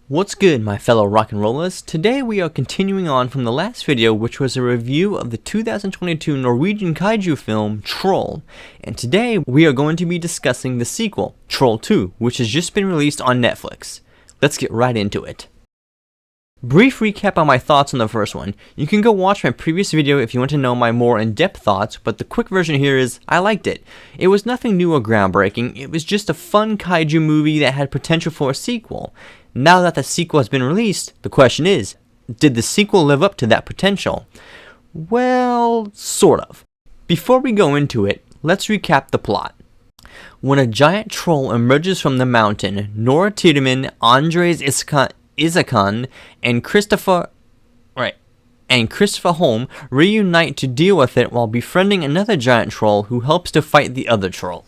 What's good, my fellow rock and rollers? Today we are continuing on from the last video, which was a review of the 2022 Norwegian kaiju film Troll. And today we are going to be discussing the sequel, Troll 2, which has just been released on Netflix. Let's get right into it. Brief recap on my thoughts on the first one. You can go watch my previous video if you want to know my more in-depth thoughts, but the quick version here is, I liked it. It was nothing new or groundbreaking, it was just a fun kaiju movie that had potential for a sequel. Now that the sequel has been released, the question is, did the sequel live up to that potential? Well, sort of. Before we go into it, let's recap the plot. When a giant troll emerges from the mountain, Nora Tiedemann, Andres Isakan, and Christopher Holm reunite to deal with it while befriending another giant troll who helps to fight the other troll.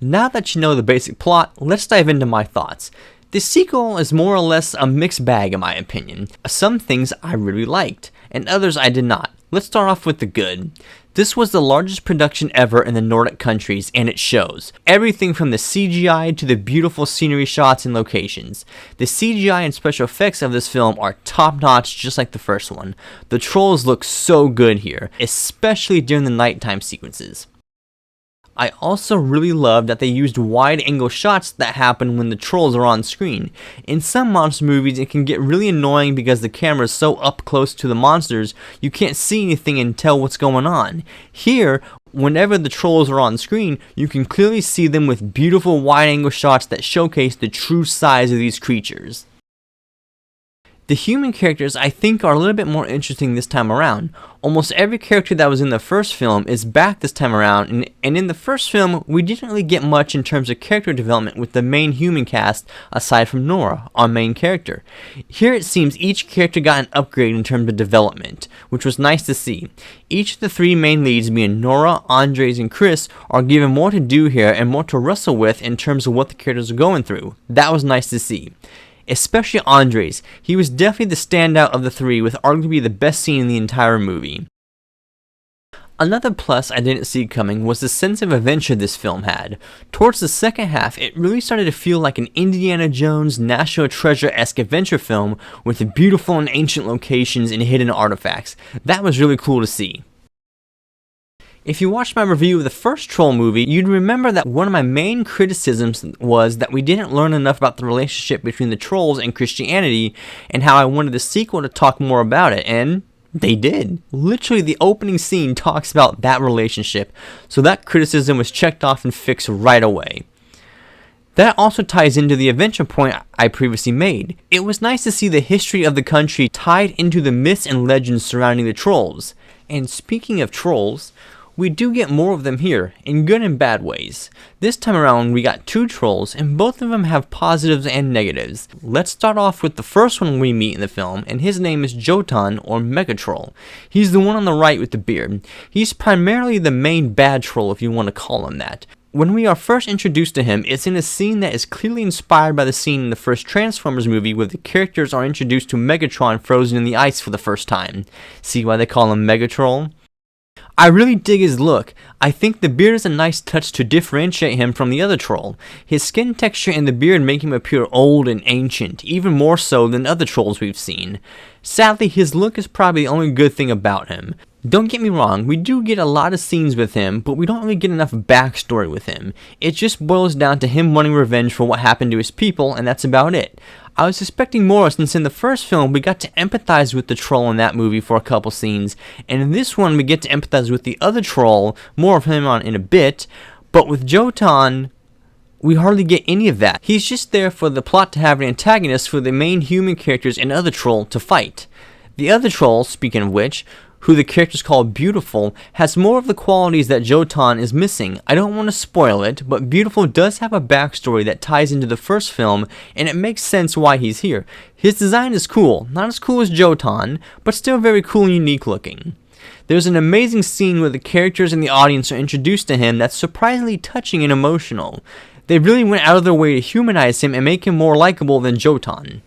Now that you know the basic plot, let's dive into my thoughts. The sequel is more or less a mixed bag in my opinion. Some things I really liked, and others I did not. Let's start off with the good. This was the largest production ever in the Nordic countries, and it shows. Everything from the CGI to the beautiful scenery shots and locations. The CGI and special effects of this film are top-notch, just like the first one. The trolls look so good here, especially during the nighttime sequences. I also really love that they used wide-angle shots that happen when the trolls are on screen. In some monster movies, it can get really annoying because the camera is so up close to the monsters, you can't see anything and tell what's going on. Here, whenever the trolls are on screen, you can clearly see them with beautiful wide-angle shots that showcase the true size of these creatures. The human characters I think are a little bit more interesting this time around. Almost every character that was in the first film is back this time around, and in the first film we didn't really get much in terms of character development with the main human cast aside from Nora, our main character. Here it seems each character got an upgrade in terms of development, which was nice to see. Each of the three main leads, being Nora, Andres, and Chris, are given more to do here and more to wrestle with in terms of what the characters are going through. That was nice to see. Especially Andres, he was definitely the standout of the three with arguably the best scene in the entire movie. Another plus I didn't see coming was the sense of adventure this film had. Towards the second half, it really started to feel like an Indiana Jones National Treasure-esque adventure film with beautiful and ancient locations and hidden artifacts. That was really cool to see. If you watched my review of the first Troll movie, you'd remember that one of my main criticisms was that we didn't learn enough about the relationship between the trolls and Christianity, and how I wanted the sequel to talk more about it, and they did. Literally, the opening scene talks about that relationship, so that criticism was checked off and fixed right away. That also ties into the adventure point I previously made. It was nice to see the history of the country tied into the myths and legends surrounding the trolls. And speaking of trolls, we do get more of them here, in good and bad ways. This time around we got two trolls, and both of them have positives and negatives. Let's start off with the first one we meet in the film, and his name is Jotun, or Megatroll. He's the one on the right with the beard. He's primarily the main bad troll, if you want to call him that. When we are first introduced to him, it's in a scene that is clearly inspired by the scene in the first Transformers movie where the characters are introduced to Megatron frozen in the ice for the first time. See why they call him Megatroll? I really dig his look. I think the beard is a nice touch to differentiate him from the other troll. His skin texture and the beard make him appear old and ancient, even more so than other trolls we've seen. Sadly, his look is probably the only good thing about him. Don't get me wrong, we do get a lot of scenes with him, but we don't really get enough backstory with him. It just boils down to him wanting revenge for what happened to his people, and that's about it. I was expecting more since in the first film we got to empathize with the troll in that movie for a couple scenes, and in this one we get to empathize with the other troll, more of him in a bit, but with Jotun, we hardly get any of that. He's just there for the plot to have an antagonist for the main human characters and other troll to fight. The other troll, speaking of which, who the characters call Beautiful, has more of the qualities that Jotun is missing. I don't want to spoil it, but Beautiful does have a backstory that ties into the first film, and it makes sense why he's here. His design is cool, not as cool as Jotun, but still very cool and unique looking. There's an amazing scene where the characters and the audience are introduced to him that's surprisingly touching and emotional. They really went out of their way to humanize him and make him more likable than Jotun.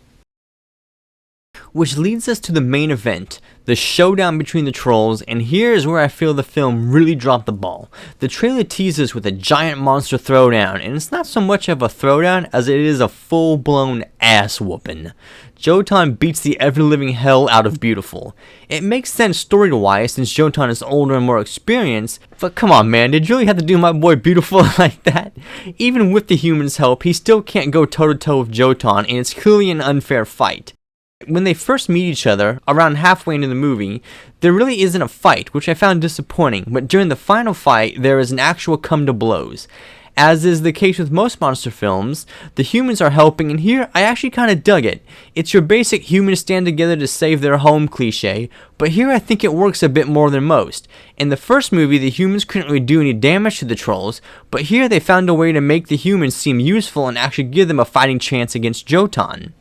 Which leads us to the main event, the showdown between the trolls, and here is where I feel the film really dropped the ball. The trailer teases with a giant monster throwdown, and it's not so much of a throwdown as it is a full-blown ass whooping. Jotan beats the ever-living hell out of Beautiful. It makes sense story-wise since Jotan is older and more experienced, but come on man, did you really have to do my boy Beautiful like that? Even with the humans' help, he still can't go toe-to-toe with Jotan, and it's clearly an unfair fight. When they first meet each other, around halfway into the movie, there really isn't a fight, which I found disappointing, but during the final fight, there is an actual come to blows. As is the case with most monster films, the humans are helping, and here I actually kind of dug it. It's your basic humans stand together to save their home cliche, but here I think it works a bit more than most. In the first movie, the humans couldn't really do any damage to the trolls, but here they found a way to make the humans seem useful and actually give them a fighting chance against Jotan.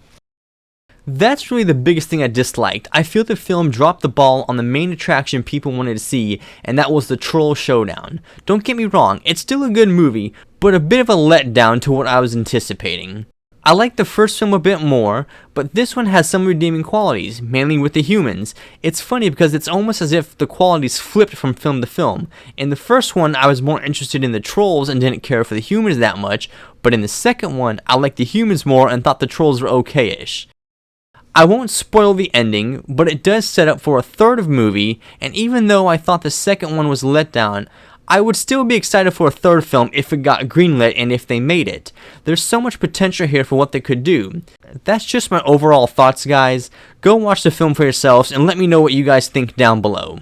That's really the biggest thing I disliked. I feel the film dropped the ball on the main attraction people wanted to see, and that was the troll showdown. Don't get me wrong, it's still a good movie, but a bit of a letdown to what I was anticipating. I like the first film a bit more, but this one has some redeeming qualities, mainly with the humans. It's funny because it's almost as if the qualities flipped from film to film. In the first one, I was more interested in the trolls and didn't care for the humans that much, but in the second one, I liked the humans more and thought the trolls were okay-ish. I won't spoil the ending, but it does set up for a third of movie, and even though I thought the second one was let down, I would still be excited for a third film if it got greenlit and if they made it. There's so much potential here for what they could do. That's just my overall thoughts, guys. Go watch the film for yourselves and let me know what you guys think down below.